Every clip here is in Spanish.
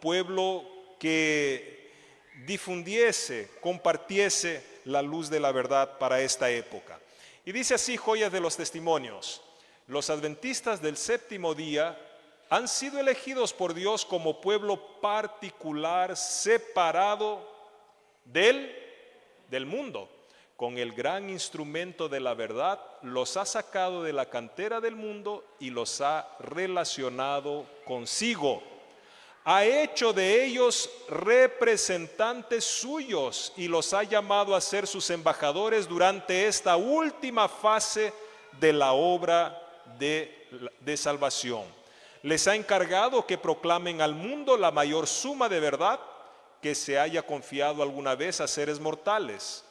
pueblo que difundiese, compartiese la luz de la verdad para esta época. Y dice así Joyas de los Testimonios: los adventistas del séptimo día han sido elegidos por Dios como pueblo particular, separado del mundo. Con el gran instrumento de la verdad los ha sacado de la cantera del mundo y los ha relacionado consigo. Ha hecho de ellos representantes suyos y los ha llamado a ser sus embajadores durante esta última fase de la obra de salvación. Les ha encargado que proclamen al mundo la mayor suma de verdad que se haya confiado alguna vez a seres mortales,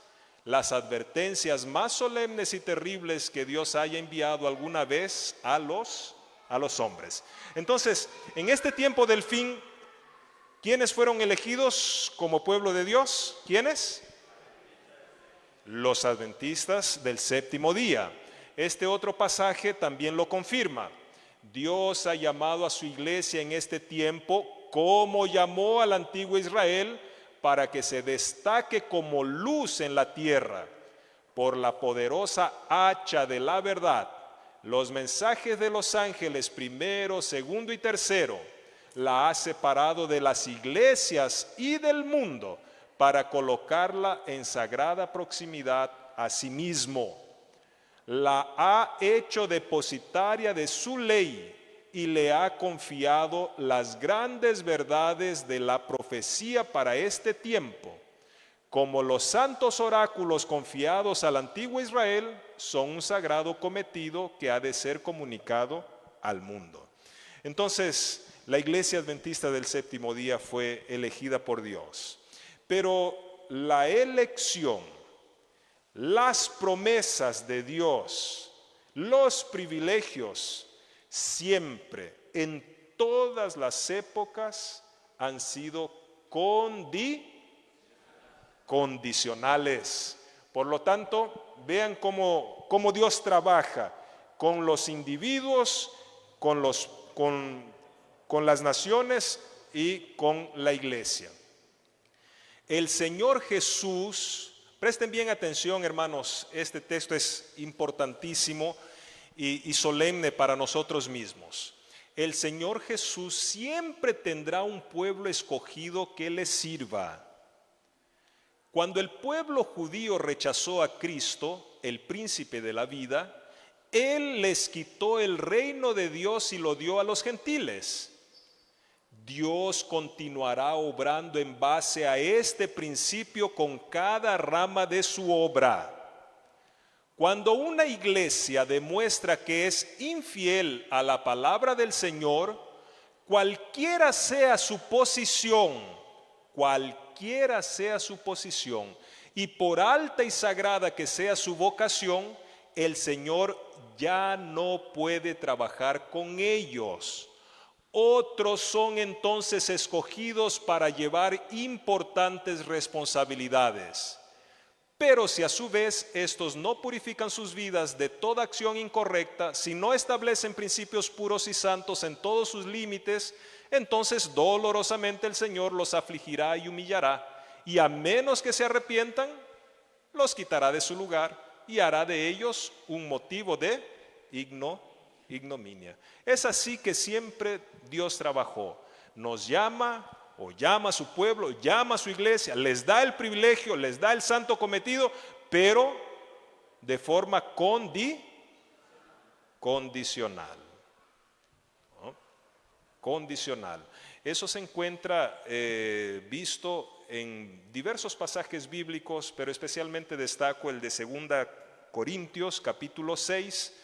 las advertencias más solemnes y terribles que Dios haya enviado alguna vez a los hombres. Entonces, en este tiempo del fin, ¿quiénes fueron elegidos como pueblo de Dios? ¿Quiénes? Los adventistas del séptimo día. Este otro pasaje también lo confirma. Dios ha llamado a su iglesia en este tiempo como llamó al antiguo Israel, para que se destaque como luz en la tierra por la poderosa hacha de la verdad. Los mensajes de los ángeles primero, segundo y tercero la ha separado de las iglesias y del mundo para colocarla en sagrada proximidad a sí mismo. La ha hecho depositaria de su ley y le ha confiado las grandes verdades de la profecía para este tiempo. Como los santos oráculos confiados al antiguo Israel son un sagrado cometido que ha de ser comunicado al mundo. Entonces, la iglesia adventista del séptimo día fue elegida por Dios. Pero la elección, las promesas de Dios, los privilegios, siempre, en todas las épocas, han sido condicionales. Por lo tanto, vean cómo Dios trabaja con los individuos, con las naciones y con la iglesia. El Señor Jesús, presten bien atención, hermanos, este texto es importantísimo y solemne para nosotros mismos. El Señor Jesús siempre tendrá un pueblo escogido que le sirva. Cuando el pueblo judío rechazó a Cristo, el príncipe de la vida, Él les quitó el reino de Dios y lo dio a los gentiles. Dios continuará obrando en base a este principio con cada rama de su obra. Cuando una iglesia demuestra que es infiel a la palabra del Señor, cualquiera sea su posición, y por alta y sagrada que sea su vocación, el Señor ya no puede trabajar con ellos. Otros son entonces escogidos para llevar importantes responsabilidades. Pero si a su vez estos no purifican sus vidas de toda acción incorrecta, si no establecen principios puros y santos en todos sus límites, entonces dolorosamente el Señor los afligirá y humillará, y a menos que se arrepientan, los quitará de su lugar y hará de ellos un motivo de ignominia. Es así que siempre Dios trabajó. Nos llama o llama a su pueblo, llama a su iglesia, les da el privilegio, les da el santo cometido, pero de forma condicional. ¿No? Condicional. Eso se encuentra visto en diversos pasajes bíblicos, pero especialmente destaco el de 2 Corintios capítulo 6,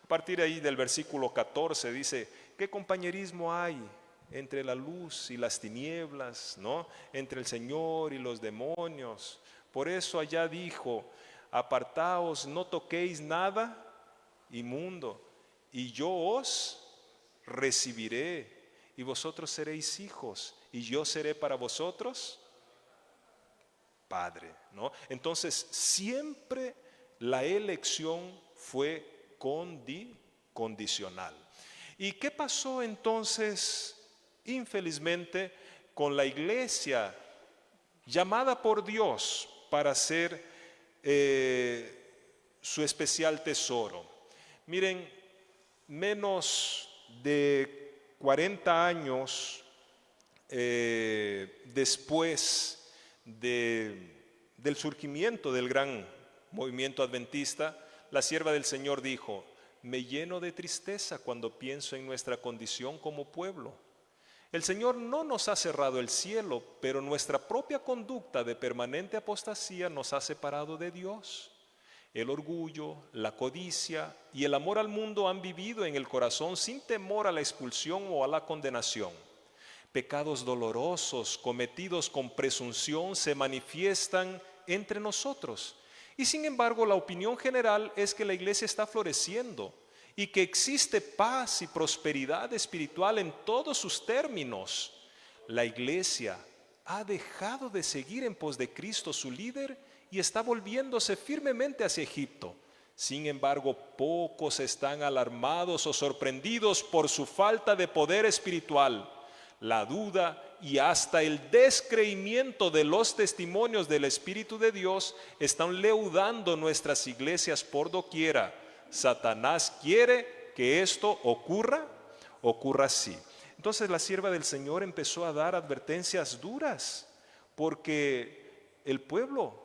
a partir de ahí del versículo 14, dice: ¿qué compañerismo hay entre la luz y las tinieblas, ¿no? Entre el Señor y los demonios? Por eso allá dijo: apartaos, no toquéis nada inmundo, y yo os recibiré, y vosotros seréis hijos, y yo seré para vosotros Padre, ¿no? Entonces siempre la elección fue condicional. ¿Y qué pasó entonces? Infelizmente, con la iglesia llamada por Dios para ser su especial tesoro. Miren, menos de 40 años después del surgimiento del gran movimiento adventista, la sierva del Señor dijo: me lleno de tristeza cuando pienso en nuestra condición como pueblo. El Señor no nos ha cerrado el cielo, pero nuestra propia conducta de permanente apostasía nos ha separado de Dios. El orgullo, la codicia y el amor al mundo han vivido en el corazón sin temor a la expulsión o a la condenación. Pecados dolorosos cometidos con presunción se manifiestan entre nosotros. Y sin embargo, la opinión general es que la iglesia está floreciendo y que existe paz y prosperidad espiritual en todos sus términos. La iglesia ha dejado de seguir en pos de Cristo, su líder, y está volviéndose firmemente hacia Egipto. Sin embargo, pocos están alarmados o sorprendidos por su falta de poder espiritual. La duda y hasta el descreimiento de los testimonios del Espíritu de Dios están leudando nuestras iglesias por doquiera. Satanás quiere que esto ocurra así. Entonces la sierva del Señor empezó a dar advertencias duras, porque el pueblo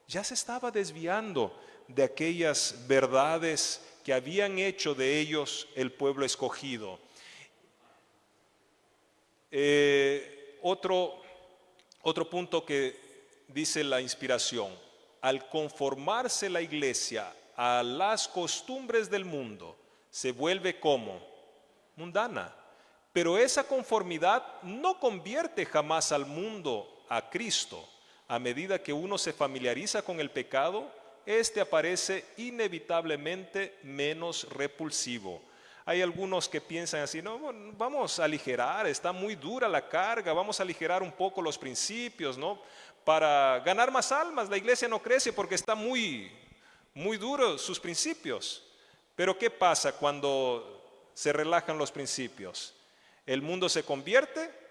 ya se estaba desviando de aquellas verdades que habían hecho de ellos el pueblo escogido. Otro punto que dice la inspiración: al conformarse la iglesia a las costumbres del mundo, se vuelve como mundana. Pero esa conformidad no convierte jamás al mundo a Cristo. A medida que uno se familiariza con el pecado, este aparece inevitablemente menos repulsivo. Hay algunos que piensan así: no, bueno, vamos a aligerar, está muy dura la carga, vamos a aligerar un poco los principios, ¿no? Para ganar más almas. La iglesia no crece porque está muy duros sus principios. Pero ¿qué pasa cuando se relajan los principios? ¿El mundo se convierte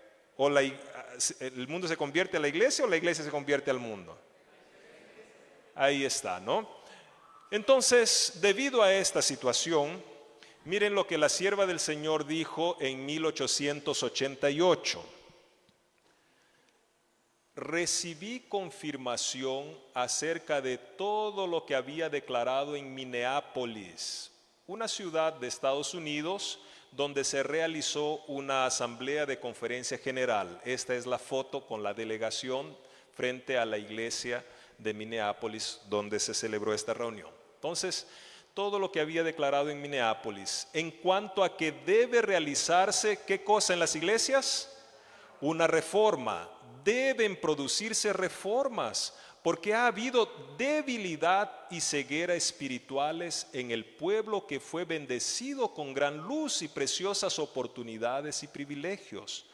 el mundo se convierte a la iglesia o la iglesia se convierte al mundo? Ahí está, ¿no? Entonces, debido a esta situación, miren lo que la sierva del Señor dijo en 1888. Recibí confirmación acerca de todo lo que había declarado en Minneapolis, una ciudad de Estados Unidos donde se realizó una asamblea de conferencia general. Esta es la foto con la delegación frente a la iglesia de Minneapolis donde se celebró esta reunión. Entonces, todo lo que había declarado en Minneapolis en cuanto a que debe realizarse, ¿qué cosa en las iglesias? Una reforma. Deben producirse reformas, porque ha habido debilidad y ceguera espirituales en el pueblo que fue bendecido con gran luz y preciosas oportunidades y privilegios.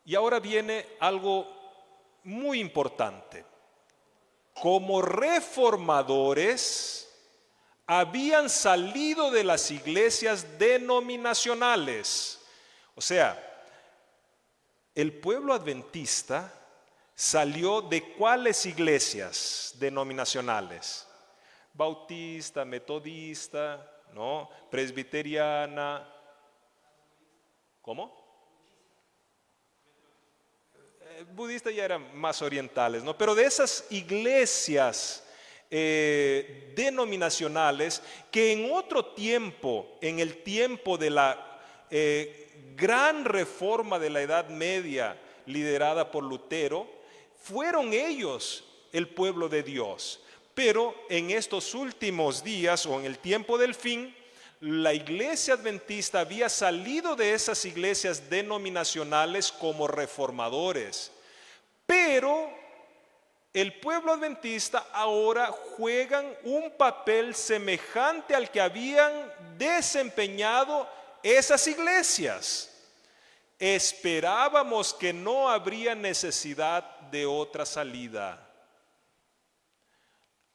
Y ahora viene algo muy importante. Como reformadores, habían salido de las iglesias denominacionales. O sea, el pueblo adventista salió de ¿cuáles iglesias denominacionales? Bautista, metodista, ¿no? Presbiteriana. ¿Cómo? Budistas ya eran más orientales, ¿no? Pero de esas iglesias denominacionales que en otro tiempo, en el tiempo de la gran reforma de la Edad Media liderada por Lutero, fueron ellos el pueblo de Dios. Pero en estos últimos días o en el tiempo del fin, la iglesia adventista había salido de esas iglesias denominacionales como reformadores. Pero el pueblo adventista ahora juegan un papel semejante al que habían desempeñado esas iglesias. Esperábamos que no habría necesidad de otra salida.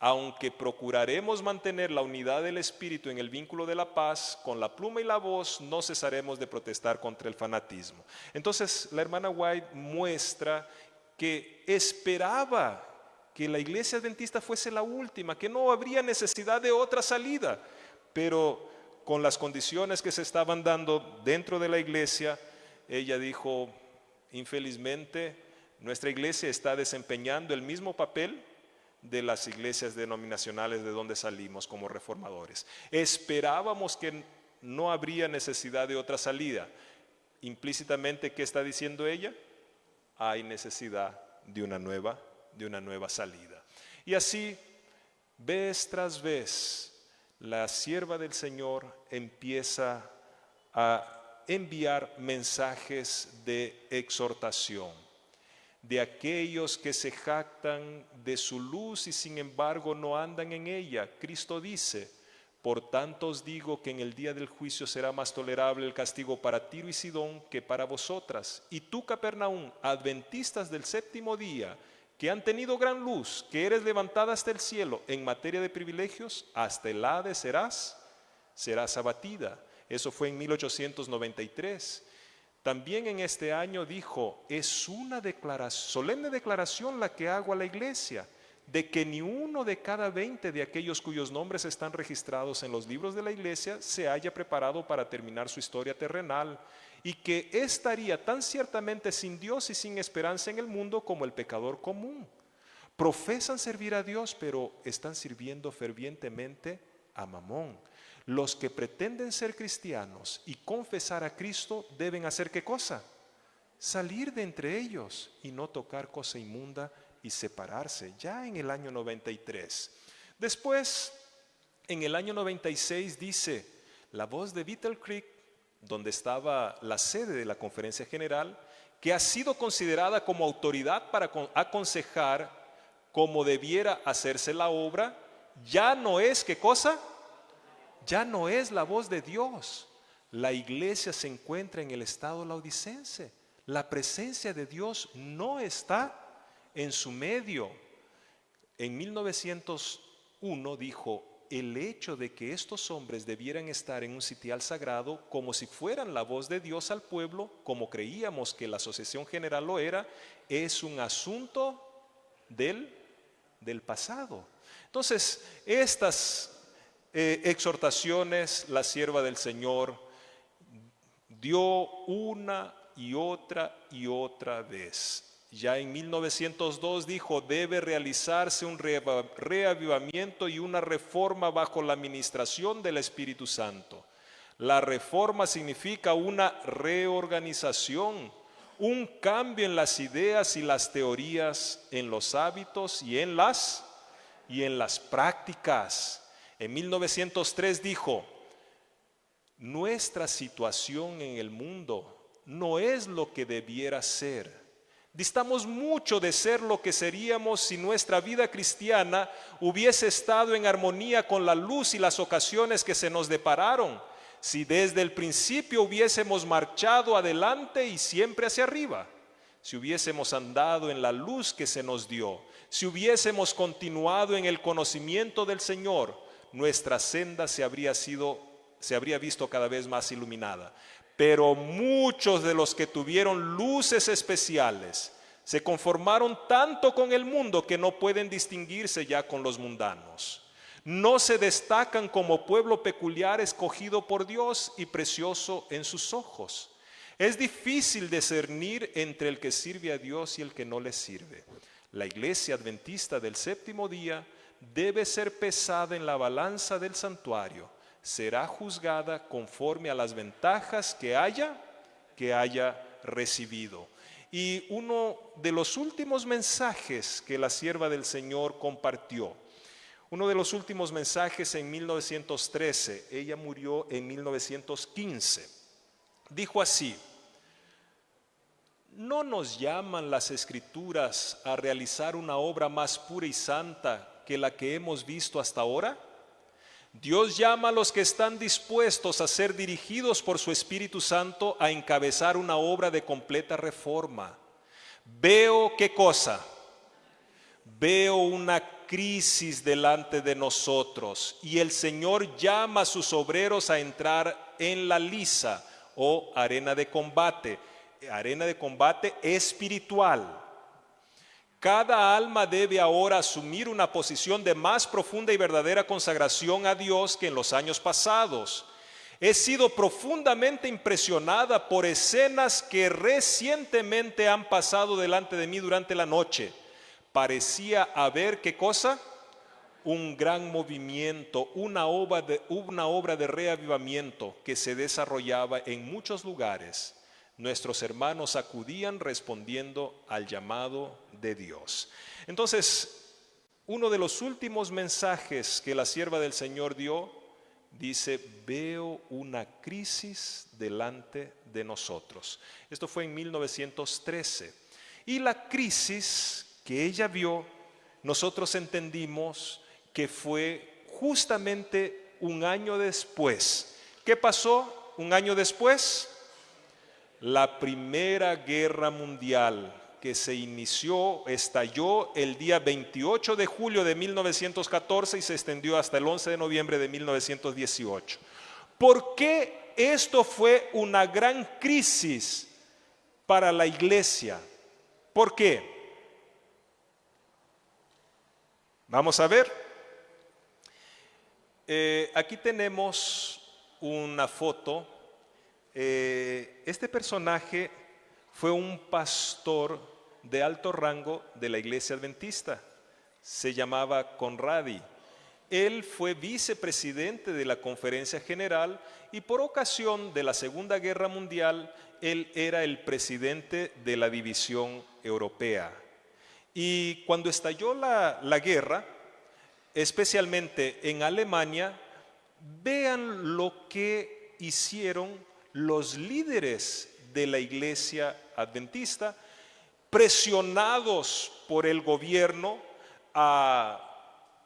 aunque procuraremos mantener la unidad del Espíritu en el vínculo de la paz, con la pluma y la voz no cesaremos de protestar contra el fanatismo. Entonces la hermana White muestra que esperaba que la iglesia adventista fuese la última, que no habría necesidad de otra salida, pero con las condiciones que se estaban dando dentro de la iglesia, ella dijo, infelizmente, nuestra iglesia está desempeñando el mismo papel de las iglesias denominacionales de donde salimos como reformadores. Esperábamos que no habría necesidad de otra salida. Implícitamente, ¿qué está diciendo ella? Hay necesidad de una nueva salida. Y así, vez tras vez, la sierva del Señor empieza a enviar mensajes de exhortación de aquellos que se jactan de su luz y sin embargo no andan en ella. Cristo dice, por tanto os digo que en el día del juicio será más tolerable el castigo para Tiro y Sidón que para vosotras. Y tú, Capernaum, adventistas del séptimo día, que han tenido gran luz, que eres levantada hasta el cielo, en materia de privilegios, hasta el Hades serás abatida. Eso fue en 1893. También en este año dijo, es una solemne declaración la que hago a la iglesia, de que ni uno de cada 20 de aquellos cuyos nombres están registrados en los libros de la iglesia se haya preparado para terminar su historia terrenal, y que estaría tan ciertamente sin Dios y sin esperanza en el mundo como el pecador común. Profesan servir a Dios, pero están sirviendo fervientemente a Mamón. Los que pretenden ser cristianos y confesar a Cristo deben hacer ¿qué cosa? Salir de entre ellos y no tocar cosa inmunda y separarse, ya en el año 93. Después, en el año 96 dice, la voz de Battle Creek, donde estaba la sede de la conferencia general, que ha sido considerada como autoridad para aconsejar cómo debiera hacerse la obra, ya no es ¿qué cosa? Ya no es la voz de Dios. La iglesia se encuentra en el estado laodicense. La presencia de Dios no está en su medio. En 1901 dijo, el hecho de que estos hombres debieran estar en un sitial sagrado como si fueran la voz de Dios al pueblo, como creíamos que la asociación general lo era, es un asunto del pasado. Entonces, estas exhortaciones la sierva del Señor dio una y otra vez. Ya en 1902 dijo, debe realizarse un reavivamiento y una reforma bajo la administración del Espíritu Santo. La reforma significa una reorganización, un cambio en las ideas y las teorías, en los hábitos y en las prácticas. En 1903 dijo, nuestra situación en el mundo no es lo que debiera ser. Distamos mucho de ser lo que seríamos si nuestra vida cristiana hubiese estado en armonía con la luz y las ocasiones que se nos depararon, si desde el principio hubiésemos marchado adelante y siempre hacia arriba, si hubiésemos andado en la luz que se nos dio, si hubiésemos continuado en el conocimiento del Señor, nuestra senda se habría visto cada vez más iluminada. Pero muchos de los que tuvieron luces especiales se conformaron tanto con el mundo que no pueden distinguirse ya con los mundanos. No se destacan como pueblo peculiar escogido por Dios y precioso en sus ojos. Es difícil discernir entre el que sirve a Dios y el que no le sirve. La iglesia adventista del séptimo día debe ser pesada en la balanza del santuario. Será juzgada conforme a las ventajas que haya recibido. Y uno de los últimos mensajes que la sierva del Señor compartió, uno de los últimos mensajes en 1913, ella murió en 1915, dijo así: ¿no nos llaman las Escrituras a realizar una obra más pura y santa que la que hemos visto hasta ahora? Dios llama a los que están dispuestos a ser dirigidos por su Espíritu Santo a encabezar una obra de completa reforma. Veo ¿qué cosa? Veo una crisis delante de nosotros y el Señor llama a sus obreros a entrar en la liza o arena de combate espiritual. Cada alma debe ahora asumir una posición de más profunda y verdadera consagración a Dios que en los años pasados. He sido profundamente impresionada por escenas que recientemente han pasado delante de mí durante la noche. Parecía haber, ¿qué cosa? Un gran movimiento, una obra de reavivamiento que se desarrollaba en muchos lugares. Nuestros hermanos acudían respondiendo al llamado de Dios. Entonces, uno de los últimos mensajes que la sierva del Señor dio, dice: veo una crisis delante de nosotros. Esto fue en 1913. Y la crisis que ella vio, nosotros entendimos que fue justamente un año después. ¿Qué pasó un año después? La Primera Guerra Mundial, que se estalló el día 28 de julio de 1914 y se extendió hasta el 11 de noviembre de 1918. ¿Por qué esto fue una gran crisis para la iglesia? ¿Por qué? Vamos a ver. Aquí tenemos una foto. Este personaje fue un pastor de alto rango de la iglesia adventista. Se llamaba Conradi. Él fue vicepresidente de la Conferencia General y por ocasión de la Segunda Guerra Mundial, él era el presidente de la División Europea. Y cuando estalló la guerra, especialmente en Alemania, vean lo que hicieron los líderes de la iglesia adventista, presionados por el gobierno a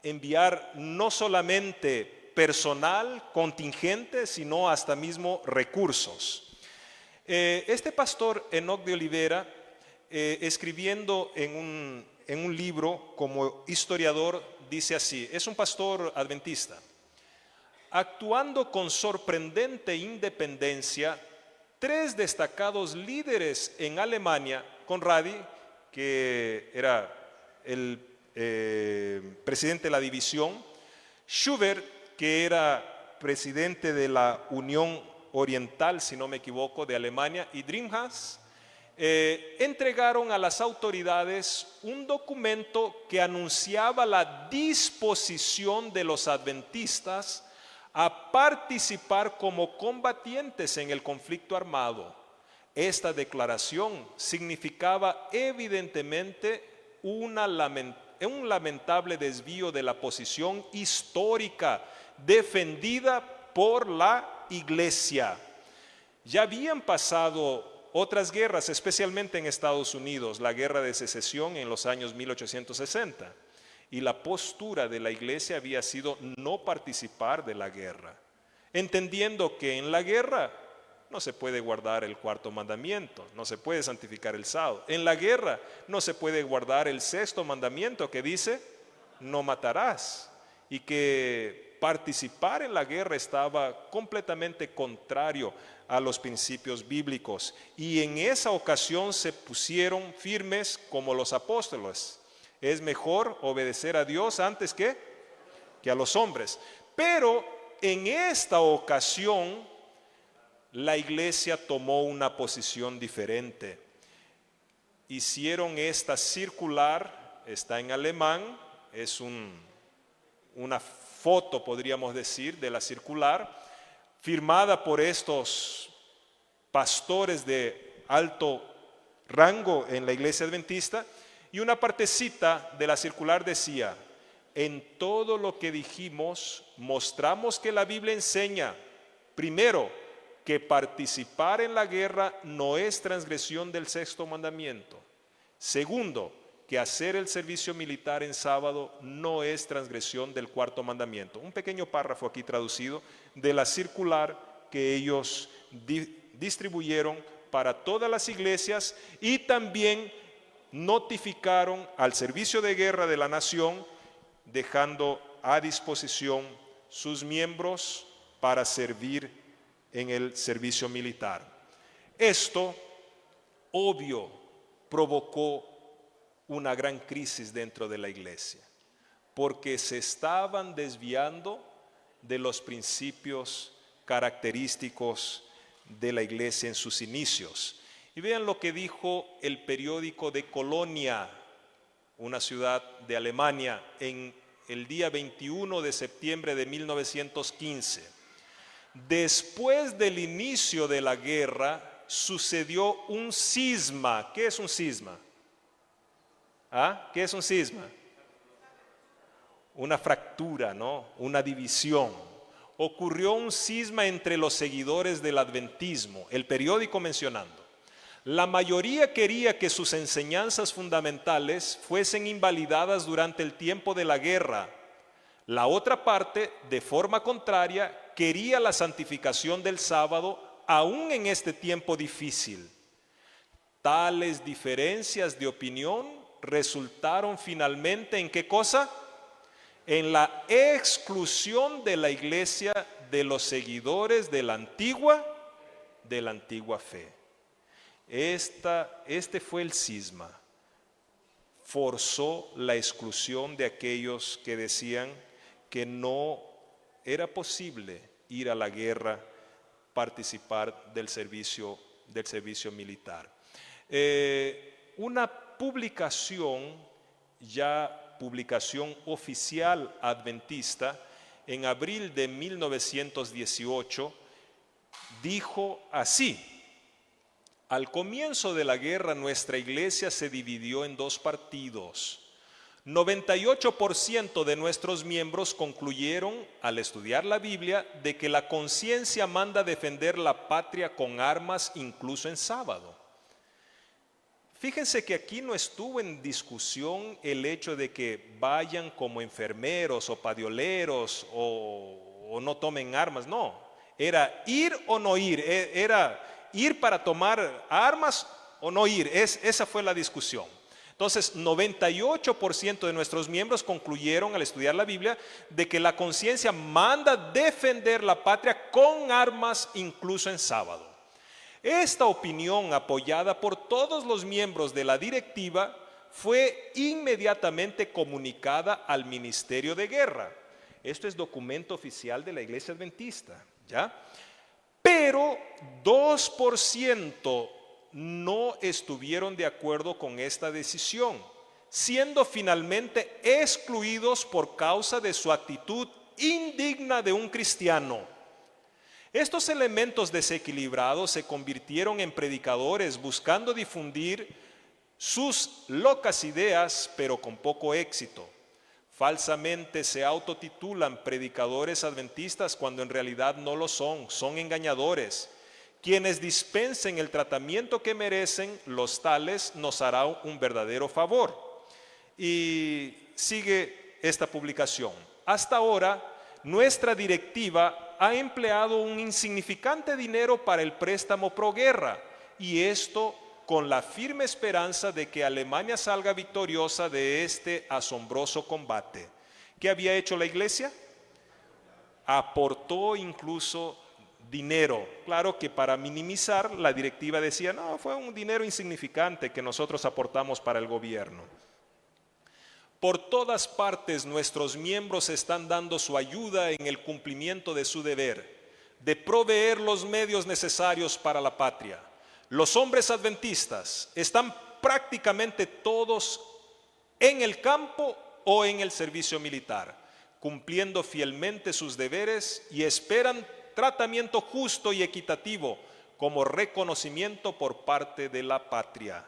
enviar no solamente personal, contingente, sino hasta mismo recursos. Este pastor Enoch de Olivera, escribiendo en un libro como historiador, dice así, es un pastor adventista: actuando con sorprendente independencia, 3 destacados líderes en Alemania, Conradi, que era el presidente de la división, Schubert, que era presidente de la Unión Oriental, si no me equivoco, de Alemania, y Dringhas, entregaron a las autoridades un documento que anunciaba la disposición de los adventistas a participar como combatientes en el conflicto armado. Esta declaración significaba evidentemente un lamentable desvío de la posición histórica defendida por la iglesia. Ya habían pasado otras guerras, especialmente en Estados Unidos, la guerra de secesión en los años 1860. Y la postura de la iglesia había sido no participar de la guerra, entendiendo que en la guerra no se puede guardar el 4º mandamiento, no se puede santificar el sábado. En la guerra no se puede guardar el 6º mandamiento que dice, no matarás. Y que participar en la guerra estaba completamente contrario a los principios bíblicos. Y en esa ocasión se pusieron firmes como los apóstoles. Es mejor obedecer a Dios antes que a los hombres. Pero en esta ocasión la iglesia tomó una posición diferente. Hicieron esta circular, está en alemán, es una foto, podríamos decir, de la circular, firmada por estos pastores de alto rango en la iglesia adventista. Y una partecita de la circular decía: en todo lo que dijimos, mostramos que la Biblia enseña, primero, que participar en la guerra no es transgresión del 6º mandamiento. Segundo, que hacer el servicio militar en sábado no es transgresión del 4º mandamiento. Un pequeño párrafo aquí traducido de la circular que ellos distribuyeron para todas las iglesias y también notificaron al servicio de guerra de la nación dejando a disposición sus miembros para servir en el servicio militar. Esto, obvio, provocó una gran crisis dentro de la iglesia, porque se estaban desviando de los principios característicos de la iglesia en sus inicios. Y vean lo que dijo el periódico de Colonia, una ciudad de Alemania, en el día 21 de septiembre de 1915. Después del inicio de la guerra sucedió un cisma. ¿Qué es un cisma? ¿Ah? ¿Qué es un cisma? Una fractura, ¿no? Una división. Ocurrió un cisma entre los seguidores del adventismo, el periódico mencionando. La mayoría quería que sus enseñanzas fundamentales fuesen invalidadas durante el tiempo de la guerra. La otra parte, de forma contraria, quería la santificación del sábado aún en este tiempo difícil. Tales diferencias de opinión resultaron finalmente ¿en qué cosa? En la exclusión de la iglesia de los seguidores de la antigua fe. Este fue el cisma. Forzó la exclusión de aquellos que decían que no era posible ir a la guerra, participar del servicio militar. Una publicación oficial adventista, en abril de 1918, dijo así: al comienzo de la guerra nuestra iglesia se dividió en dos partidos. 98% de nuestros miembros concluyeron, al estudiar la Biblia, de que la conciencia manda defender la patria con armas incluso en sábado. Fíjense que aquí no estuvo en discusión el hecho de que vayan como enfermeros o padioleros o no tomen armas, no. Era ir o no ir, era ir para tomar armas o no ir, esa fue la discusión. Entonces, 98% de nuestros miembros concluyeron al estudiar la Biblia de que la conciencia manda defender la patria con armas incluso en sábado. Esta opinión, apoyada por todos los miembros de la directiva, fue inmediatamente comunicada al Ministerio de Guerra. Esto es documento oficial de la Iglesia Adventista, ¿ya? Pero 2% no estuvieron de acuerdo con esta decisión, siendo finalmente excluidos por causa de su actitud indigna de un cristiano. Estos elementos desequilibrados se convirtieron en predicadores buscando difundir sus locas ideas, pero con poco éxito. Falsamente se autotitulan predicadores adventistas cuando en realidad no lo son engañadores. Quienes dispensen el tratamiento que merecen, los tales nos hará un verdadero favor. Y sigue esta publicación. Hasta ahora, nuestra directiva ha empleado un insignificante dinero para el préstamo pro guerra, y esto con la firme esperanza de que Alemania salga victoriosa de este asombroso combate. ¿Qué había hecho la iglesia? Aportó incluso dinero. Claro que para minimizar, la directiva decía, no, fue un dinero insignificante que nosotros aportamos para el gobierno. Por todas partes nuestros miembros están dando su ayuda en el cumplimiento de su deber, de proveer los medios necesarios para la patria. Los hombres adventistas están prácticamente todos en el campo o en el servicio militar, cumpliendo fielmente sus deberes y esperan tratamiento justo y equitativo como reconocimiento por parte de la patria.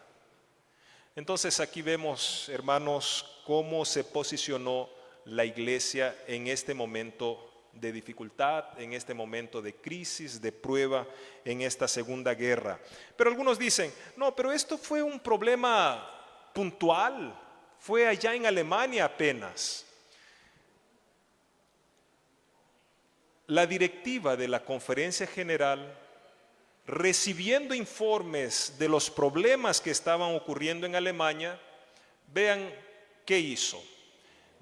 Entonces aquí vemos, hermanos, cómo se posicionó la iglesia en este momento de dificultad, en este momento de crisis, de prueba, en esta segunda guerra. Pero algunos dicen, no, pero esto fue un problema puntual, fue allá en Alemania apenas. La directiva de la Conferencia General, recibiendo informes de los problemas que estaban ocurriendo en Alemania, vean qué hizo.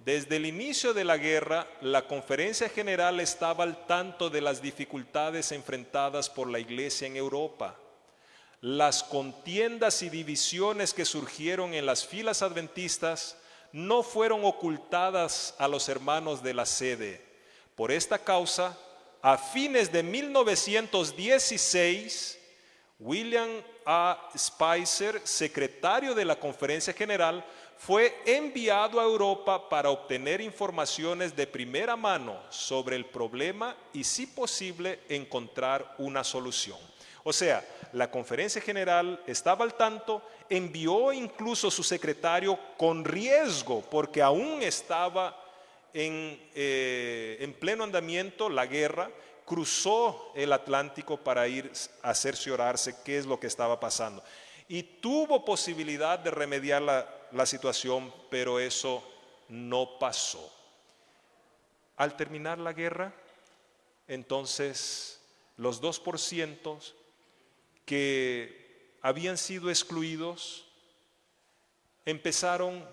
Desde el inicio de la guerra, la Conferencia General estaba al tanto de las dificultades enfrentadas por la Iglesia en Europa. Las contiendas y divisiones que surgieron en las filas adventistas no fueron ocultadas a los hermanos de la sede. Por esta causa, a fines de 1916, William A. Spicer, secretario de la Conferencia General, fue enviado a Europa para obtener informaciones de primera mano sobre el problema y, si posible, encontrar una solución. O sea, la Conferencia General estaba al tanto, envió incluso su secretario con riesgo, porque aún estaba en pleno andamiento la guerra, cruzó el Atlántico para ir a cerciorarse qué es lo que estaba pasando. Y tuvo posibilidad de remediar la situación, pero eso no pasó. Al terminar la guerra, entonces los 2% que habían sido excluidos empezaron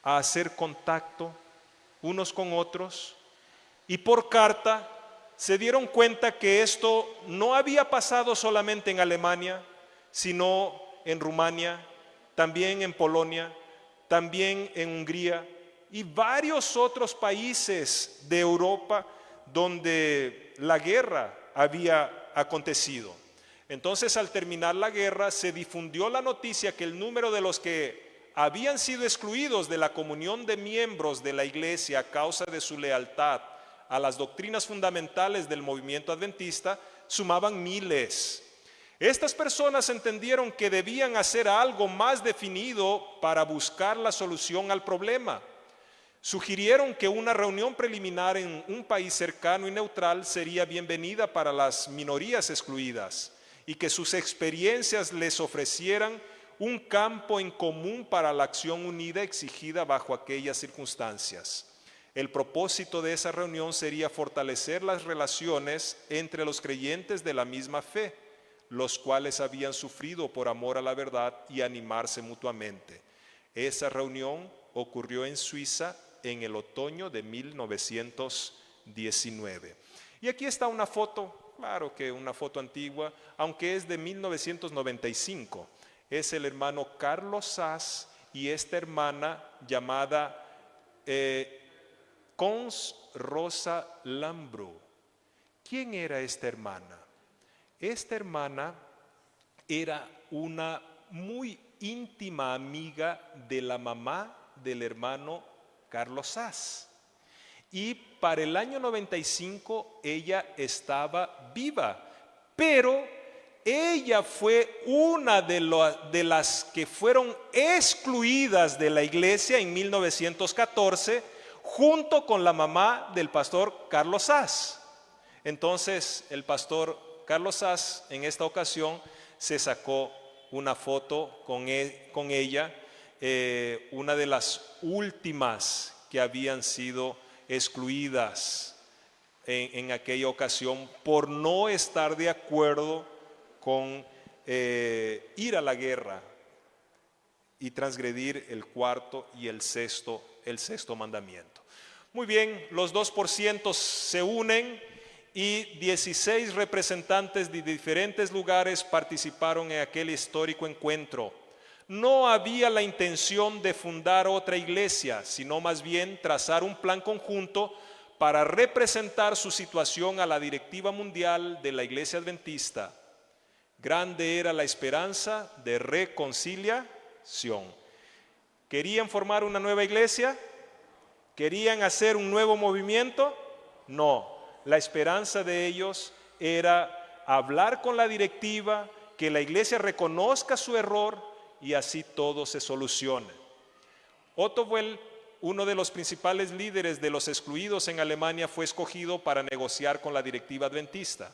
a hacer contacto unos con otros y por carta se dieron cuenta que esto no había pasado solamente en Alemania, sino en Rumania, también en Polonia, también en Hungría y varios otros países de Europa donde la guerra había acontecido. Entonces, al terminar la guerra, se difundió la noticia que el número de los que habían sido excluidos de la comunión de miembros de la iglesia a causa de su lealtad a las doctrinas fundamentales del movimiento adventista sumaban miles. Estas personas entendieron que debían hacer algo más definido para buscar la solución al problema. Sugirieron que una reunión preliminar en un país cercano y neutral sería bienvenida para las minorías excluidas y que sus experiencias les ofrecieran un campo en común para la acción unida exigida bajo aquellas circunstancias. El propósito de esa reunión sería fortalecer las relaciones entre los creyentes de la misma fe, los cuales habían sufrido por amor a la verdad, y animarse mutuamente. Esa reunión ocurrió en Suiza en el otoño de 1919. Y aquí está una foto, claro que una foto antigua, aunque es de 1995. Es el hermano Carlos Sass y esta hermana llamada Cons Rosa Lambro. ¿Quién era esta hermana? Esta hermana era una muy íntima amiga de la mamá del hermano Carlos Sass. Y para el año 95 ella estaba viva, pero ella fue una de las que fueron excluidas de la iglesia en 1914, junto con la mamá del pastor Carlos Sass. Entonces el pastor Carlos Sass en esta ocasión se sacó una foto con ella, una de las últimas que habían sido excluidas en aquella ocasión por no estar de acuerdo con ir a la guerra y transgredir el cuarto y el sexto mandamiento. Muy bien, los 2% se unen y 16 representantes de diferentes lugares participaron en aquel histórico encuentro. No había la intención de fundar otra iglesia, sino más bien trazar un plan conjunto para representar su situación a la directiva mundial de la Iglesia Adventista. Grande era la esperanza de reconciliación. ¿Querían formar una nueva iglesia? ¿Querían hacer un nuevo movimiento? No. La esperanza de ellos era hablar con la directiva, que la iglesia reconozca su error y así todo se solucione. Otto Well, uno de los principales líderes de los excluidos en Alemania, fue escogido para negociar con la directiva adventista.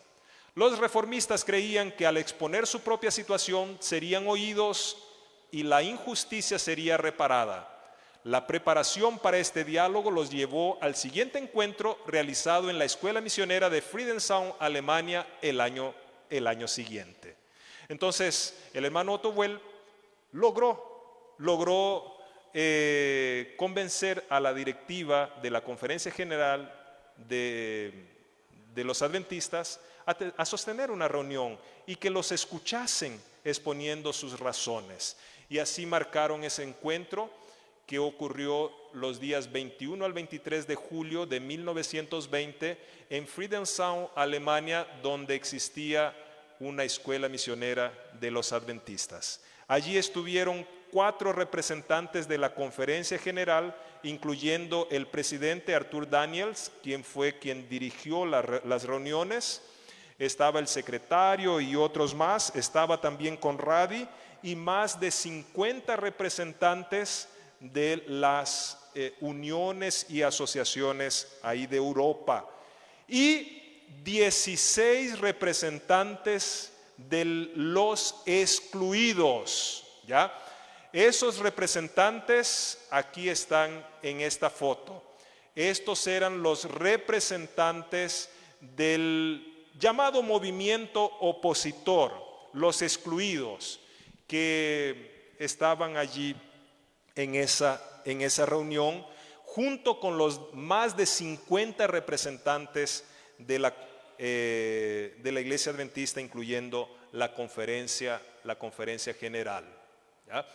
Los reformistas creían que al exponer su propia situación serían oídos y la injusticia sería reparada. La preparación para este diálogo los llevó al siguiente encuentro realizado en la escuela misionera de Friedrichshain, Alemania, el año siguiente. Entonces, el hermano Otto Well logró convencer a la directiva de la Conferencia General de los Adventistas a sostener una reunión y que los escuchasen exponiendo sus razones. Y así marcaron ese encuentro que ocurrió los días 21 al 23 de julio de 1920 en Friedrichshain, Alemania, donde existía una escuela misionera de los adventistas. Allí estuvieron 4 representantes de la Conferencia General, incluyendo el presidente Arthur Daniels, quien dirigió las reuniones. Estaba el secretario y otros más, estaba también Conradi y más de 50 representantes de las uniones y asociaciones ahí de Europa y 16 representantes de los excluidos, ¿ya? Esos representantes aquí están en esta foto. Estos eran los representantes del llamado movimiento opositor, los excluidos, que estaban allí en esa reunión, junto con los más de 50 representantes de la Iglesia Adventista, incluyendo la conferencia general, ¿ya?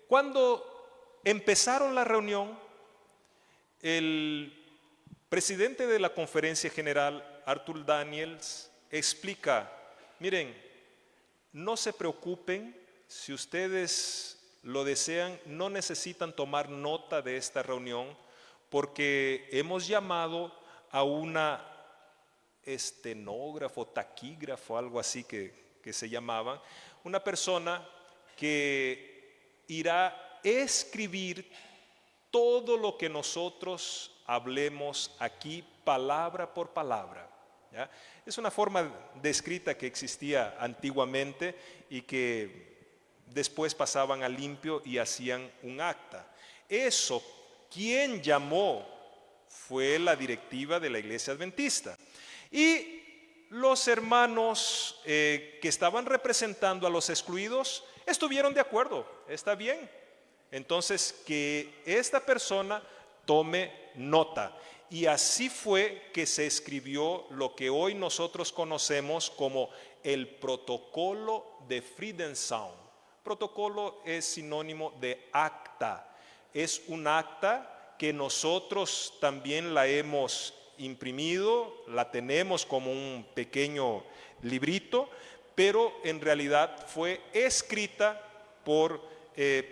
Cuando empezaron la reunión, el presidente de la Conferencia General, Arthur Daniels, explica: miren, no se preocupen, si ustedes lo desean, no necesitan tomar nota de esta reunión, porque hemos llamado a una estenógrafo, taquígrafo, algo así que se llamaban, una persona que irá a escribir todo lo que nosotros hablemos aquí, palabra por palabra, ¿ya? Es una forma de escrita que existía antiguamente y que después pasaban a limpio y hacían un acta. Eso, quien llamó fue la directiva de la Iglesia Adventista. Y los hermanos que estaban representando a los excluidos estuvieron de acuerdo, está bien. Entonces, que esta persona tome nota. Y así fue que se escribió lo que hoy nosotros conocemos como el Protocolo de Friedrichshain. Protocolo es sinónimo de acta. Es un acta que nosotros también la hemos imprimido, la tenemos como un pequeño librito, pero en realidad fue escrita por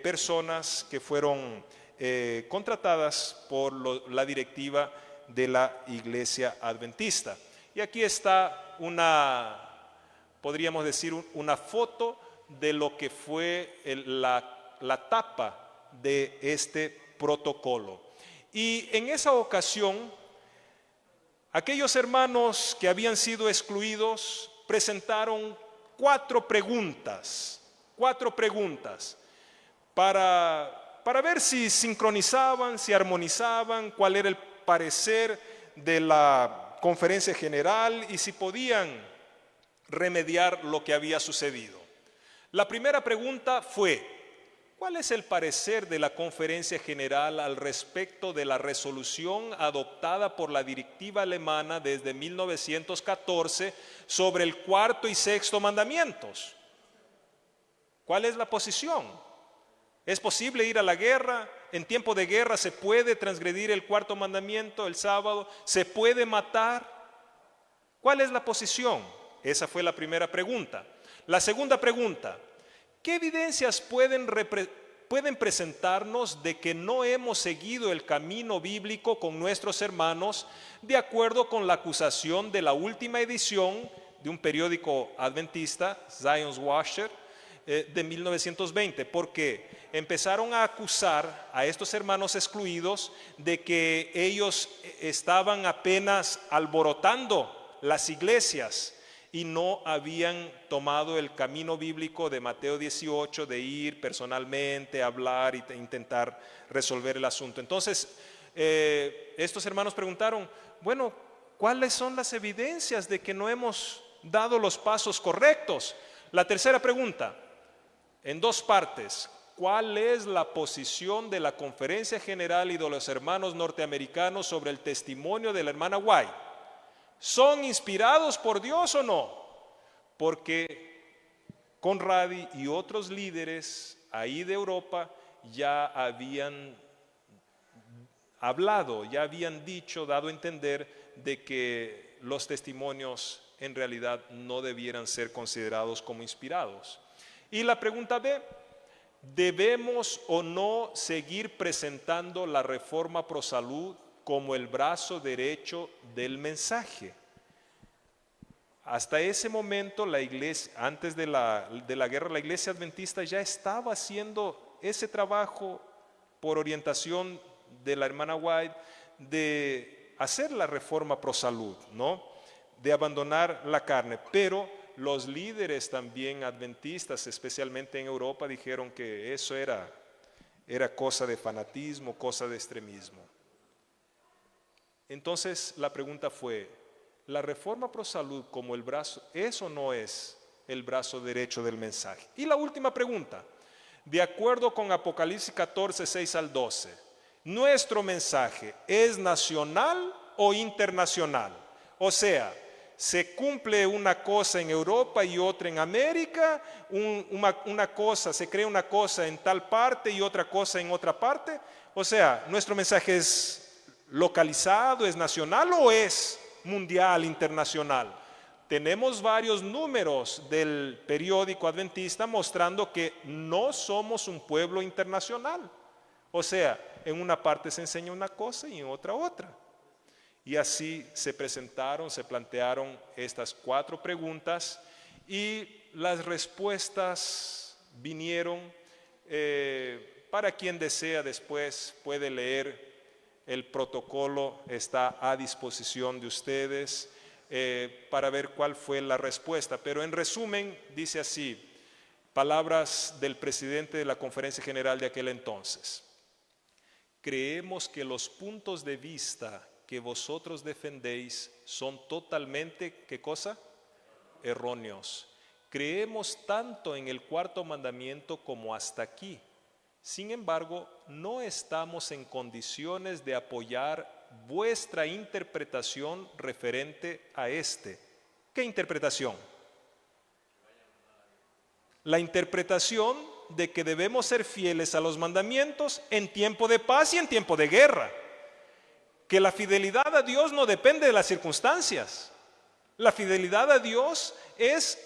personas que fueron contratadas por la directiva de la Iglesia Adventista. Y aquí está podríamos decir, una foto de lo que fue la tapa de este protocolo. Y en esa ocasión, aquellos hermanos que habían sido excluidos presentaron 4 preguntas para ver si sincronizaban, si armonizaban, cuál era el parecer de la conferencia general y si podían remediar lo que había sucedido. La primera pregunta fue: ¿cuál es el parecer de la conferencia general al respecto de la resolución adoptada por la directiva alemana desde 1914 sobre el 4º y 6º mandamientos? ¿Cuál es la posición? ¿Es posible ir a la guerra? ¿En tiempo de guerra se puede transgredir el 4º mandamiento el sábado? ¿Se puede matar? ¿Cuál es la posición? Esa fue la primera pregunta. La segunda pregunta: ¿qué evidencias pueden presentarnos de que no hemos seguido el camino bíblico con nuestros hermanos de acuerdo con la acusación de la última edición de un periódico adventista, Zion's Watcher, de 1920? Porque empezaron a acusar a estos hermanos excluidos de que ellos estaban apenas alborotando las iglesias y no habían tomado el camino bíblico de Mateo 18 de ir personalmente a hablar e intentar resolver el asunto. Entonces, estos hermanos preguntaron: bueno, ¿cuáles son las evidencias de que no hemos dado los pasos correctos? La tercera pregunta, en 2 partes: ¿cuál es la posición de la Conferencia General y de los hermanos norteamericanos sobre el testimonio de la hermana White? ¿Son inspirados por Dios o no? Porque Conradi y otros líderes ahí de Europa ya habían hablado, ya habían dicho, dado a entender de que los testimonios en realidad no debieran ser considerados como inspirados. Y la pregunta B, ¿debemos o no seguir presentando la reforma pro salud como el brazo derecho del mensaje? Hasta ese momento la iglesia, antes de la guerra, la iglesia adventista ya estaba haciendo ese trabajo por orientación de la hermana White de hacer la reforma pro salud, ¿no? De abandonar la carne, pero los líderes también adventistas, especialmente en Europa, dijeron que eso era cosa de fanatismo, cosa de extremismo. Entonces la pregunta fue, ¿la reforma pro salud como el brazo, es o no es el brazo derecho del mensaje? Y la última pregunta, de acuerdo con Apocalipsis 14, 6 al 12, ¿nuestro mensaje es nacional o internacional? O sea, ¿se cumple una cosa en Europa y otra en América? ¿Se crea una cosa en tal parte y otra cosa en otra parte? O sea, ¿nuestro mensaje es localizado, es nacional o es mundial, internacional? Tenemos varios números del periódico adventista mostrando que no somos un pueblo internacional. O sea, en una parte se enseña una cosa y en otra otra. Y así se plantearon estas 4 preguntas y las respuestas vinieron. Para quien desea después puede leer el protocolo, está a disposición de ustedes para ver cuál fue la respuesta. Pero en resumen dice así, palabras del presidente de la Conferencia General de aquel entonces. Creemos que los puntos de vista que vosotros defendéis son totalmente, ¿qué cosa? Erróneos. Creemos tanto en el 4º mandamiento como hasta aquí. Sin embargo, no estamos en condiciones de apoyar vuestra interpretación referente a este. ¿Qué interpretación? La interpretación de que debemos ser fieles a los mandamientos en tiempo de paz y en tiempo de guerra. Que la fidelidad a Dios no depende de las circunstancias. La fidelidad a Dios es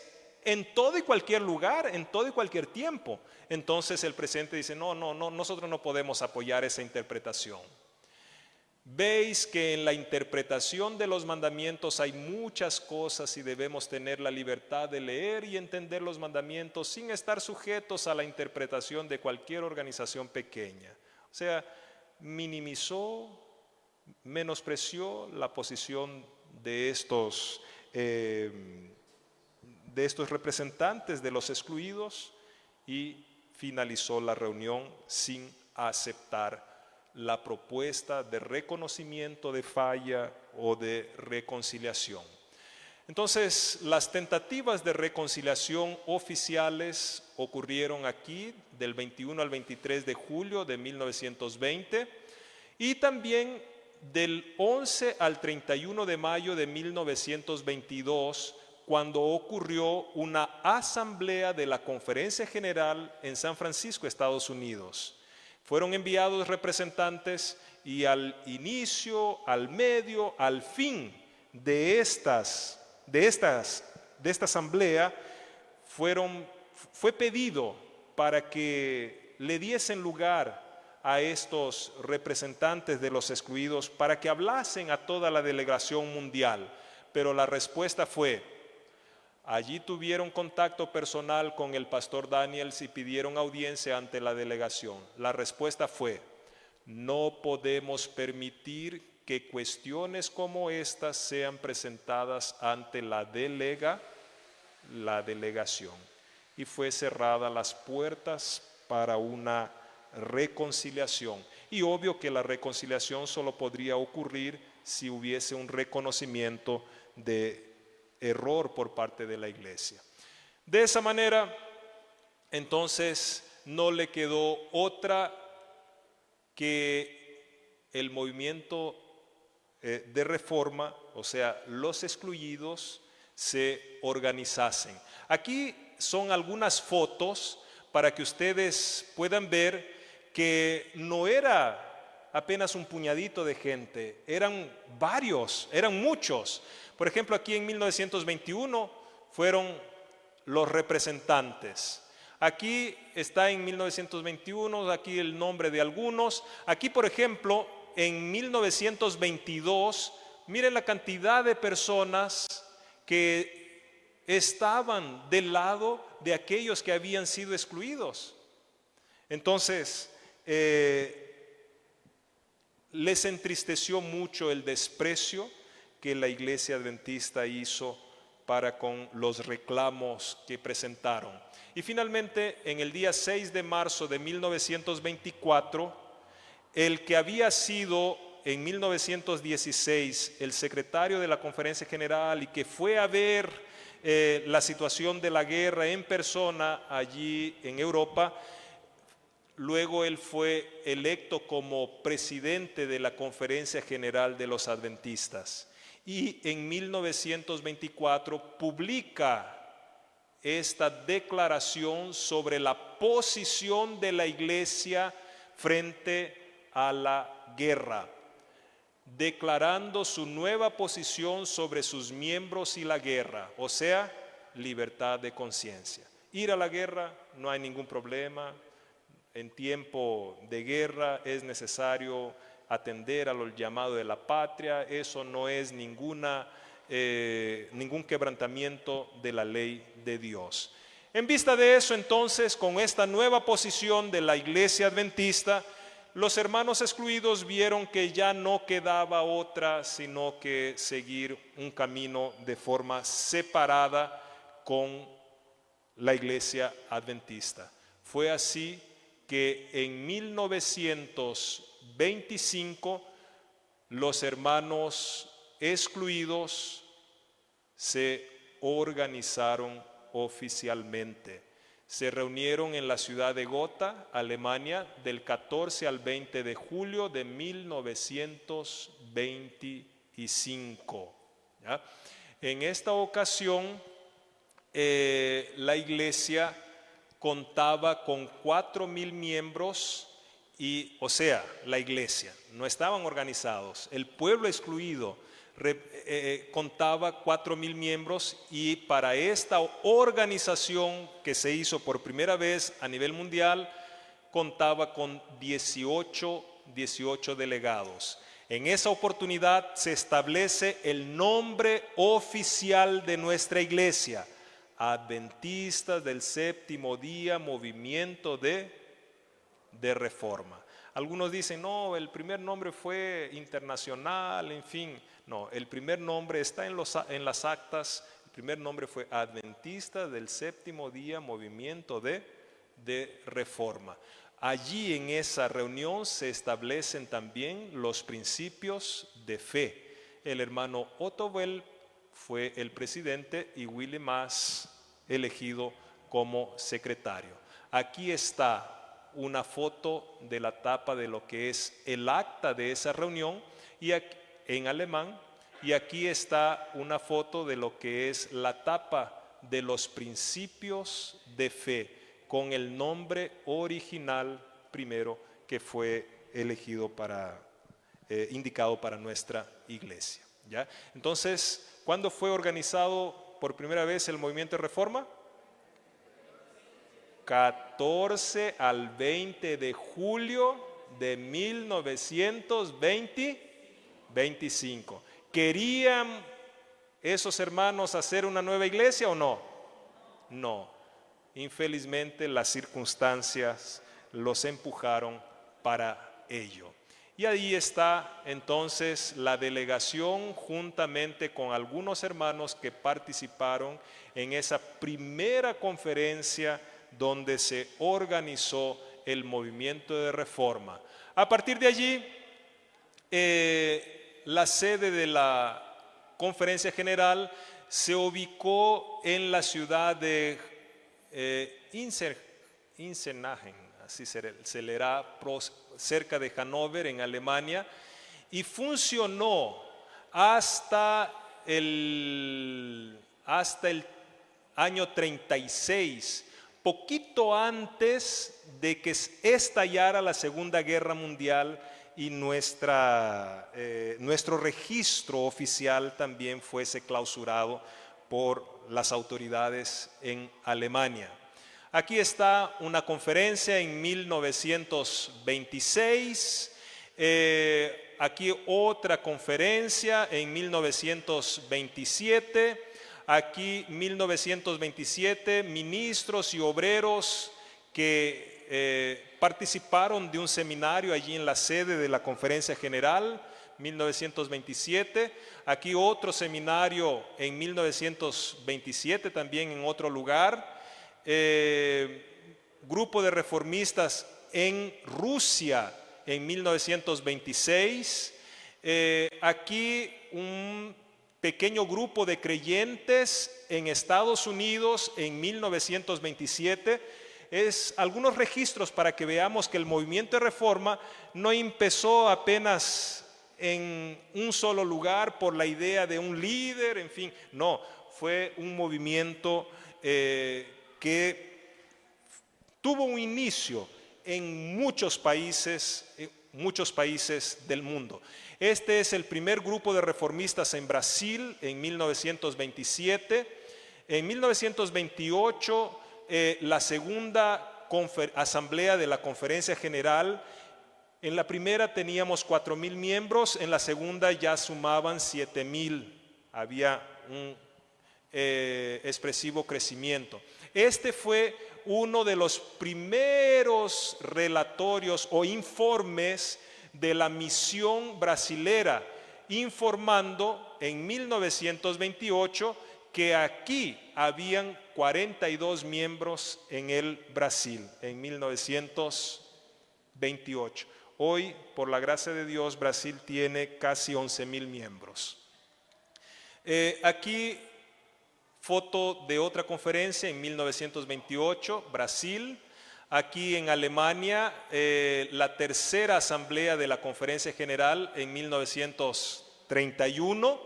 en todo y cualquier lugar, en todo y cualquier tiempo. Entonces el presidente dice, no, nosotros no podemos apoyar esa interpretación. Veis que en la interpretación de los mandamientos hay muchas cosas y debemos tener la libertad de leer y entender los mandamientos sin estar sujetos a la interpretación de cualquier organización pequeña. O sea, minimizó, menospreció la posición de estos representantes de los excluidos y finalizó la reunión sin aceptar la propuesta de reconocimiento de falla o de reconciliación. Entonces, las tentativas de reconciliación oficiales ocurrieron aquí del 21 al 23 de julio de 1920 y también del 11 al 31 de mayo de 1922, cuando ocurrió una asamblea de la Conferencia General en San Francisco, Estados Unidos. Fueron enviados representantes y al inicio, al medio, al fin de esta asamblea fue pedido para que le diesen lugar a estos representantes de los excluidos para que hablasen a toda la delegación mundial. Pero la respuesta fue, allí tuvieron contacto personal con el pastor Daniels y pidieron audiencia ante la delegación. La respuesta fue, no podemos permitir que cuestiones como estas sean presentadas ante la delegación. Y fue cerrada las puertas para una reconciliación. Y obvio que la reconciliación solo podría ocurrir si hubiese un reconocimiento de error por parte de la iglesia. De esa manera, entonces, no le quedó otra que el movimiento de reforma, o sea, los excluidos, se organizasen. Aquí son algunas fotos para que ustedes puedan ver que no era apenas un puñadito de gente, eran varios, eran muchos. Por ejemplo, aquí en 1921 fueron los representantes. Aquí está en 1921, aquí el nombre de algunos. Aquí, por ejemplo, en 1922, miren la cantidad de personas que estaban del lado de aquellos que habían sido excluidos. Entonces, les entristeció mucho el desprecio que la Iglesia Adventista hizo para con los reclamos que presentaron. Y finalmente, en el día 6 de marzo de 1924, el que había sido en 1916 el secretario de la Conferencia General y que fue a ver la situación de la guerra en persona allí en Europa, luego él fue electo como presidente de la Conferencia General de los Adventistas. Y en 1924 publica esta declaración sobre la posición de la Iglesia frente a la guerra, declarando su nueva posición sobre sus miembros y la guerra, o sea, libertad de conciencia. Ir a la guerra no hay ningún problema. En tiempo de guerra es necesario atender a los llamados de la patria. Eso no es ningún quebrantamiento de la ley de Dios. En vista de eso, entonces, con esta nueva posición de la Iglesia Adventista, los hermanos excluidos vieron que ya no quedaba otra sino que seguir un camino de forma separada con la Iglesia Adventista. Fue así que en 1925 los hermanos excluidos se organizaron oficialmente. Se reunieron en la ciudad de Gotha, Alemania, del 14 al 20 de julio de 1925. ¿Ya? En esta ocasión, la iglesia contaba con 4,000 miembros, o sea, la iglesia, no estaban organizados. El pueblo excluido contaba 4,000 miembros, y para esta organización que se hizo por primera vez a nivel mundial contaba con 18 delegados. En esa oportunidad se establece el nombre oficial de nuestra iglesia: Adventistas del Séptimo Día, Movimiento de Reforma. Algunos dicen, no, el primer nombre fue internacional, en fin. No, el primer nombre está en las actas. El primer nombre fue Adventistas del Séptimo Día, Movimiento de Reforma. Allí en esa reunión se establecen también los principios de fe. El hermano Otto Bell fue el presidente y Willy Maas elegido como secretario. Aquí está una foto de la tapa de lo que es el acta de esa reunión y aquí, en alemán, y aquí está una foto de lo que es la tapa de los principios de fe con el nombre original primero que fue elegido indicado para nuestra iglesia. ¿Ya? Entonces, ¿cuándo fue organizado por primera vez el movimiento de reforma? 14 al 20 de julio de 1925. ¿Querían esos hermanos hacer una nueva iglesia o no? No. Infelizmente las circunstancias los empujaron para ello. Y ahí está entonces la delegación juntamente con algunos hermanos que participaron en esa primera conferencia donde se organizó el movimiento de reforma. A partir de allí, la sede de la conferencia general se ubicó en la ciudad de Insenagen, así se leerá, cerca de Hannover, en Alemania, y funcionó hasta el año 36, poquito antes de que estallara la Segunda Guerra Mundial y nuestro registro oficial también fuese clausurado por las autoridades en Alemania. Aquí está una conferencia en 1926, aquí otra conferencia en 1927, aquí 1927, ministros y obreros que participaron de un seminario allí en la sede de la Conferencia General, 1927, aquí otro seminario en 1927 también en otro lugar, grupo de reformistas en Rusia en 1926, aquí un pequeño grupo de creyentes en Estados Unidos en 1927. Es algunos registros para que veamos que el movimiento de reforma no empezó apenas en un solo lugar por la idea de un líder, en fin, no, fue un movimiento que tuvo un inicio en muchos países del mundo. Este es el primer grupo de reformistas en Brasil en 1927. En 1928, la segunda asamblea de la Conferencia General, en la primera teníamos 4,000 miembros, en la segunda ya sumaban 7,000. Había un expresivo crecimiento. Este fue uno de los primeros relatorios o informes de la misión brasilera, informando en 1928 que aquí habían 42 miembros en el Brasil, en 1928. Hoy, por la gracia de Dios, Brasil tiene casi 11,000 miembros. Aquí foto de otra conferencia en 1928, Brasil. Aquí en Alemania, la tercera asamblea de la Conferencia General en 1931,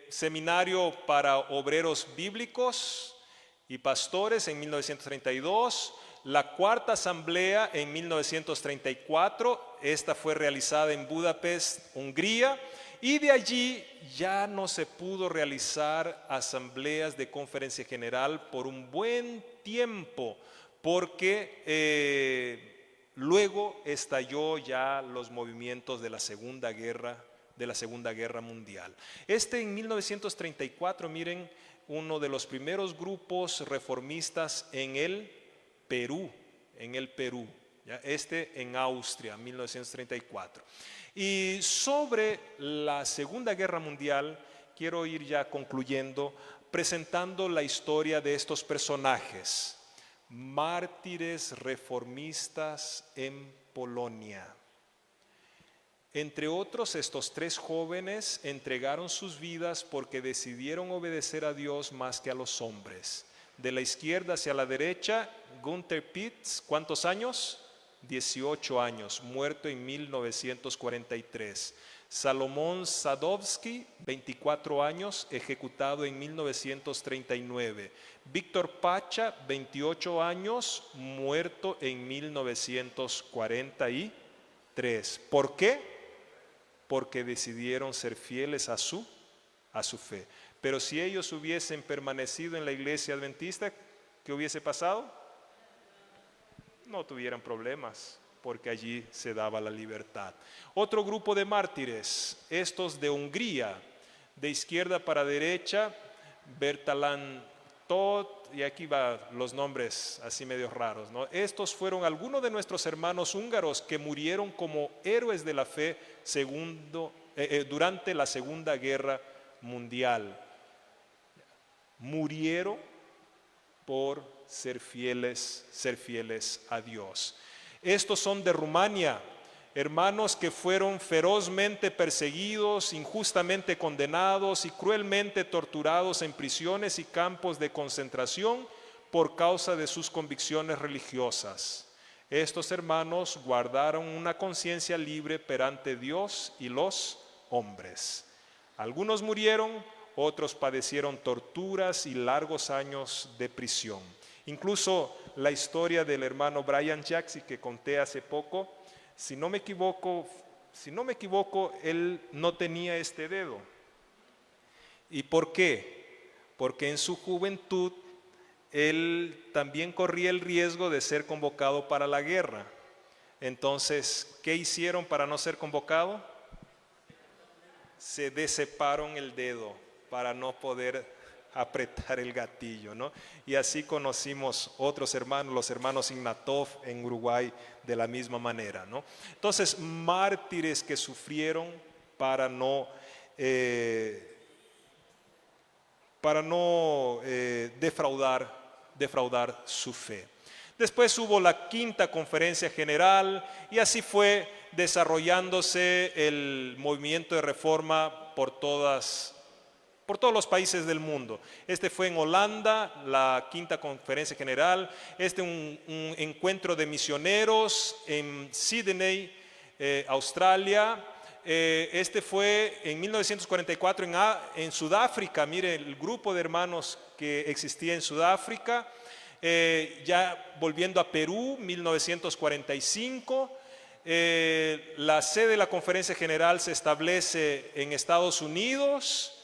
seminario para obreros bíblicos y pastores en 1932, la cuarta asamblea en 1934, esta fue realizada en Budapest, Hungría, y de allí ya no se pudo realizar asambleas de Conferencia General por un buen tiempo, porque luego estalló ya los movimientos de la Segunda Guerra Mundial. En 1934, miren, uno de los primeros grupos reformistas en el Perú, ¿ya? En Austria, 1934. Y sobre la Segunda Guerra Mundial, quiero ir ya concluyendo, presentando la historia de estos personajes, mártires reformistas en Polonia. Entre otros, estos 3 jóvenes entregaron sus vidas porque decidieron obedecer a Dios más que a los hombres. De la izquierda hacia la derecha, Günther Pitz, ¿cuántos años? 18 años, muerto en 1943. Salomón Sadowski, 24 años, ejecutado en 1939. Víctor Pacha, 28 años, muerto en 1943. ¿Por qué? Porque decidieron ser fieles a su fe. Pero si ellos hubiesen permanecido en la iglesia adventista, ¿qué hubiese pasado? No tuvieran problemas, porque allí se daba la libertad. Otro grupo de mártires, estos de Hungría, de izquierda para derecha, Bertalan Todt, y aquí van los nombres así medio raros, ¿no? Estos fueron algunos de nuestros hermanos húngaros que murieron como héroes de la fe durante la Segunda Guerra Mundial. Murieron por ser fieles a Dios. Estos son de Rumania, hermanos que fueron ferozmente perseguidos, injustamente condenados y cruelmente torturados en prisiones y campos de concentración por causa de sus convicciones religiosas. Estos hermanos guardaron una conciencia libre perante Dios y los hombres. Algunos murieron, otros padecieron torturas y largos años de prisión. Incluso la historia del hermano Brian Jackson que conté hace poco, si no me equivoco, él no tenía este dedo. ¿Y por qué? Porque en su juventud él también corría el riesgo de ser convocado para la guerra. Entonces, ¿qué hicieron para no ser convocado? Se deceparon el dedo para no poder apretar el gatillo, ¿no? Y así conocimos otros hermanos, los hermanos Ignatov en Uruguay, de la misma manera, ¿no? Entonces, mártires que sufrieron para no defraudar su fe. Después hubo la quinta conferencia general y así fue desarrollándose el movimiento de reforma por todos los países del mundo. Este fue en Holanda, la quinta conferencia general. Un encuentro de misioneros en Sydney, Australia. Este fue en 1944 en Sudáfrica. Mire el grupo de hermanos que existía en Sudáfrica. Ya volviendo a Perú, 1945. La sede de la conferencia general se establece en Estados Unidos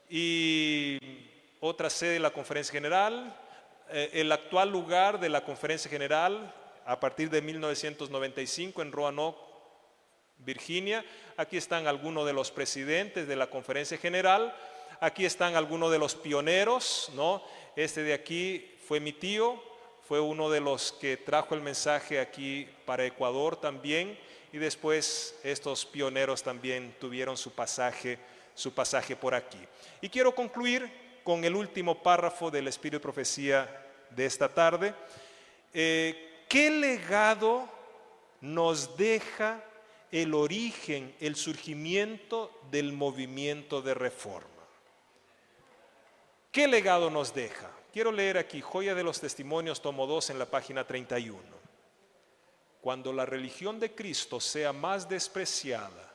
y otra sede de la conferencia general. El actual lugar de la conferencia general a partir de 1995 en Roanoke, Virginia. Aquí están algunos de los presidentes de la conferencia general. Aquí están algunos de los pioneros, ¿no? Este de aquí fue mi tío, fue uno de los que trajo el mensaje aquí para Ecuador también, y después estos pioneros también tuvieron su pasaje por aquí. Y quiero concluir con el último párrafo del Espíritu de Profecía de esta tarde. ¿Qué legado nos deja el origen, el surgimiento del movimiento de reforma? ¿Qué legado nos deja? Quiero leer aquí, Joya de los Testimonios, tomo 2, en la página 31. Cuando la religión de Cristo sea más despreciada,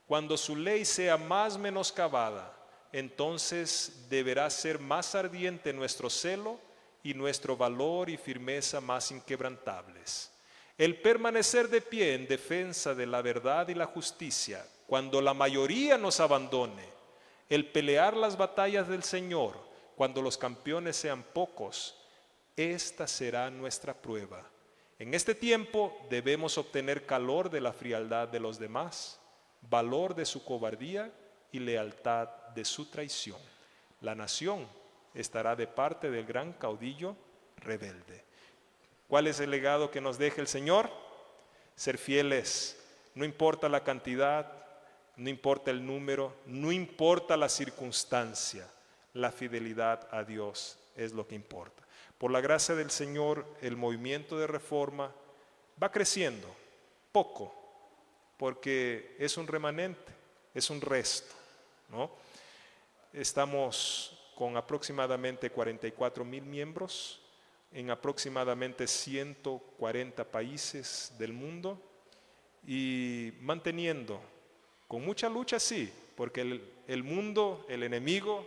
cuando su ley sea más menoscabada, entonces deberá ser más ardiente nuestro celo y nuestro valor y firmeza más inquebrantables. El permanecer de pie en defensa de la verdad y la justicia, cuando la mayoría nos abandone, el pelear las batallas del Señor, cuando los campeones sean pocos, esta será nuestra prueba. En este tiempo debemos obtener calor de la frialdad de los demás, valor de su cobardía y lealtad de su traición. La nación estará de parte del gran caudillo rebelde. ¿Cuál es el legado que nos deja el Señor? Ser fieles, no importa la cantidad, no importa el número, no importa la circunstancia. La fidelidad a Dios es lo que importa. Por la gracia del Señor, el movimiento de reforma va creciendo, poco, porque es un remanente, es un resto, ¿no? Estamos con aproximadamente 44,000 miembros en aproximadamente 140 países del mundo y manteniendo, con mucha lucha sí, porque el mundo, el enemigo,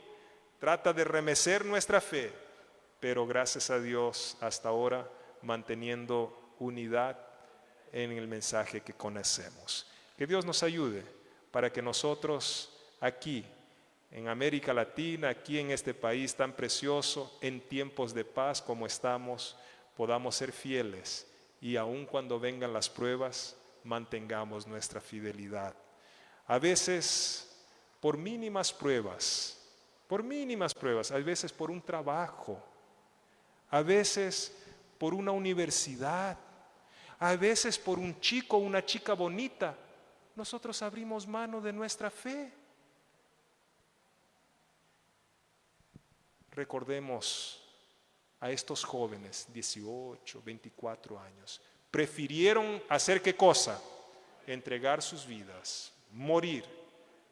trata de remecer nuestra fe, pero gracias a Dios hasta ahora manteniendo unidad en el mensaje que conocemos. Que Dios nos ayude para que nosotros aquí en América Latina, aquí en este país tan precioso, en tiempos de paz como estamos, podamos ser fieles y aun cuando vengan las pruebas, mantengamos nuestra fidelidad. A veces, por mínimas pruebas, a veces por un trabajo, a veces por una universidad, a veces por un chico o una chica bonita, nosotros abrimos mano de nuestra fe. Recordemos a estos jóvenes, 18, 24 años, prefirieron hacer ¿qué cosa? Entregar sus vidas, morir,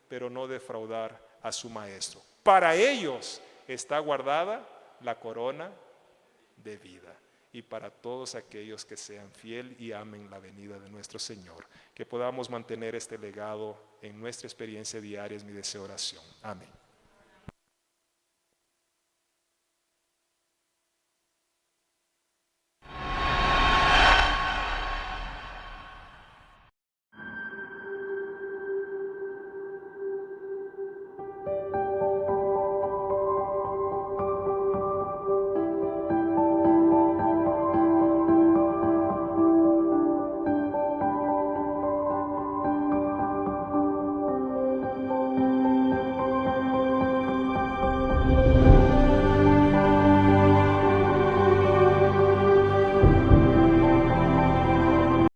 pero no defraudar a su maestro. Para ellos está guardada la corona de vida. Y para todos aquellos que sean fiel y amen la venida de nuestro Señor, que podamos mantener este legado en nuestra experiencia diaria, es mi deseo, oración. Amén.